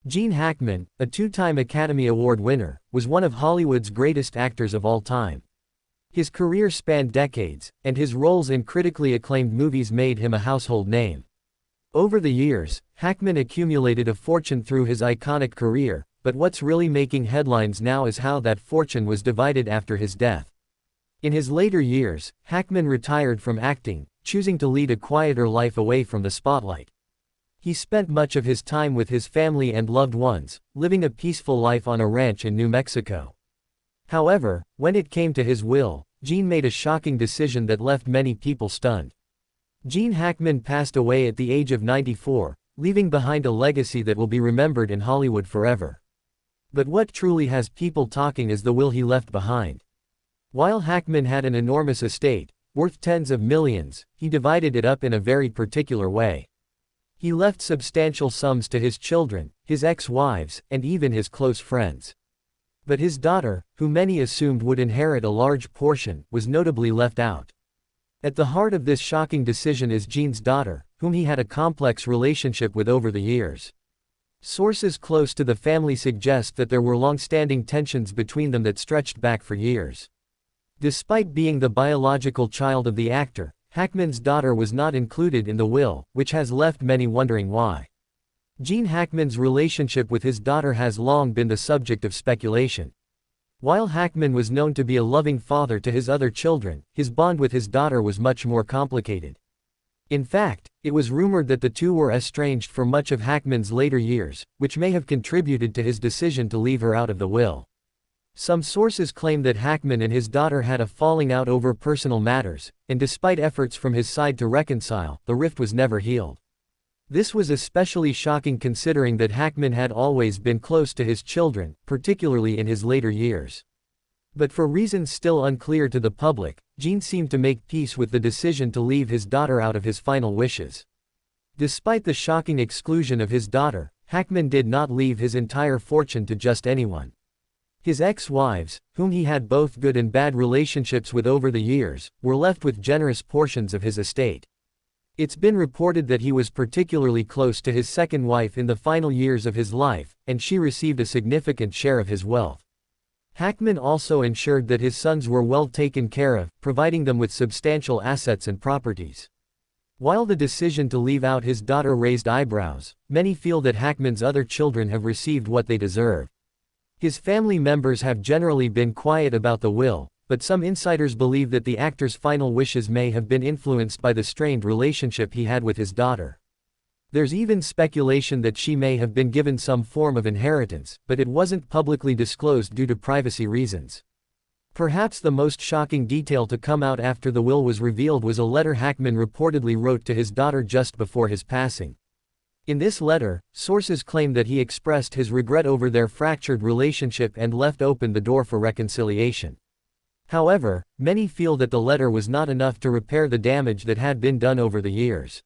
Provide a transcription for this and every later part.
Gene Hackman, a two-time Academy Award winner, was one of Hollywood's greatest actors of all time. His career spanned decades, and his roles in critically acclaimed movies made him a household name. Over the years, Hackman accumulated a fortune through his iconic career, but what's really making headlines now is how that fortune was divided after his death. In his later years, Hackman retired from acting, choosing to lead a quieter life away from the spotlight. He spent much of his time with his family and loved ones, living a peaceful life on a ranch in New Mexico. However, when it came to his will, Gene made a shocking decision that left many people stunned. Gene Hackman passed away at the age of 94, leaving behind a legacy that will be remembered in Hollywood forever. But what truly has people talking is the will he left behind. While Hackman had an enormous estate, worth tens of millions, he divided it up in a very particular way. He left substantial sums to his children, his ex-wives, and even his close friends. But his daughter, who many assumed would inherit a large portion, was notably left out. At the heart of this shocking decision is Gene's daughter, whom he had a complex relationship with over the years. Sources close to the family suggest that there were long-standing tensions between them that stretched back for years. Despite being the biological child of the actor, Hackman's daughter was not included in the will, which has left many wondering why. Gene Hackman's relationship with his daughter has long been the subject of speculation. While Hackman was known to be a loving father to his other children, his bond with his daughter was much more complicated. In fact, it was rumored that the two were estranged for much of Hackman's later years, which may have contributed to his decision to leave her out of the will. Some sources claim that Hackman and his daughter had a falling out over personal matters, and despite efforts from his side to reconcile, the rift was never healed. This was especially shocking considering that Hackman had always been close to his children, particularly in his later years. But for reasons still unclear to the public, Gene seemed to make peace with the decision to leave his daughter out of his final wishes. Despite the shocking exclusion of his daughter, Hackman did not leave his entire fortune to just anyone. His ex-wives, whom he had both good and bad relationships with over the years, were left with generous portions of his estate. It's been reported that he was particularly close to his second wife in the final years of his life, and she received a significant share of his wealth. Hackman also ensured that his sons were well taken care of, providing them with substantial assets and properties. While the decision to leave out his daughter raised eyebrows, many feel that Hackman's other children have received what they deserve. His family members have generally been quiet about the will, but some insiders believe that the actor's final wishes may have been influenced by the strained relationship he had with his daughter. There's even speculation that she may have been given some form of inheritance, but it wasn't publicly disclosed due to privacy reasons. Perhaps the most shocking detail to come out after the will was revealed was a letter Hackman reportedly wrote to his daughter just before his passing. In this letter, sources claim that he expressed his regret over their fractured relationship and left open the door for reconciliation. However, many feel that the letter was not enough to repair the damage that had been done over the years.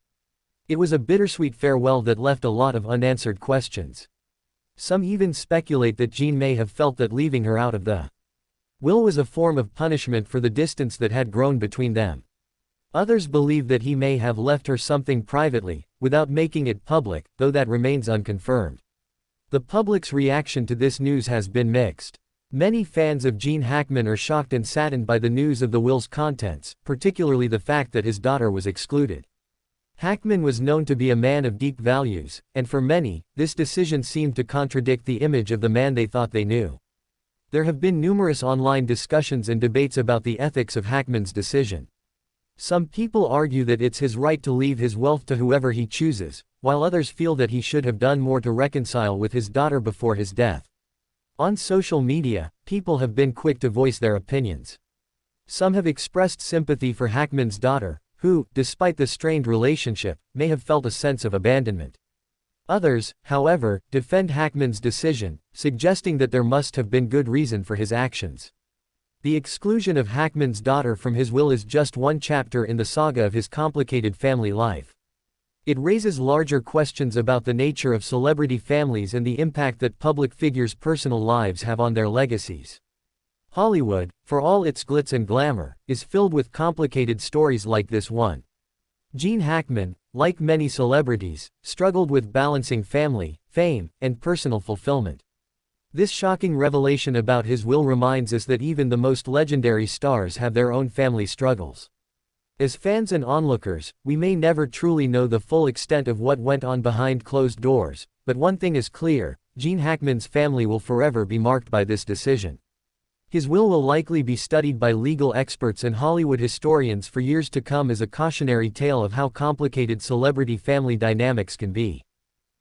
It was a bittersweet farewell that left a lot of unanswered questions. Some even speculate that Gene may have felt that leaving her out of the will was a form of punishment for the distance that had grown between them. Others believe that he may have left her something privately, without making it public, though that remains unconfirmed. The public's reaction to this news has been mixed. Many fans of Gene Hackman are shocked and saddened by the news of the will's contents, particularly the fact that his daughter was excluded. Hackman was known to be a man of deep values, and for many, this decision seemed to contradict the image of the man they thought they knew. There have been numerous online discussions and debates about the ethics of Hackman's decision. Some people argue that it's his right to leave his wealth to whoever he chooses, while others feel that he should have done more to reconcile with his daughter before his death. On social media, people have been quick to voice their opinions. Some have expressed sympathy for Hackman's daughter, who, despite the strained relationship, may have felt a sense of abandonment. Others, however, defend Hackman's decision, suggesting that there must have been good reason for his actions. The exclusion of Hackman's daughter from his will is just one chapter in the saga of his complicated family life. It raises larger questions about the nature of celebrity families and the impact that public figures' personal lives have on their legacies. Hollywood, for all its glitz and glamour, is filled with complicated stories like this one. Gene Hackman, like many celebrities, struggled with balancing family, fame, and personal fulfillment. This shocking revelation about his will reminds us that even the most legendary stars have their own family struggles. As fans and onlookers, we may never truly know the full extent of what went on behind closed doors, but one thing is clear: Gene Hackman's family will forever be marked by this decision. His will likely be studied by legal experts and Hollywood historians for years to come as a cautionary tale of how complicated celebrity family dynamics can be.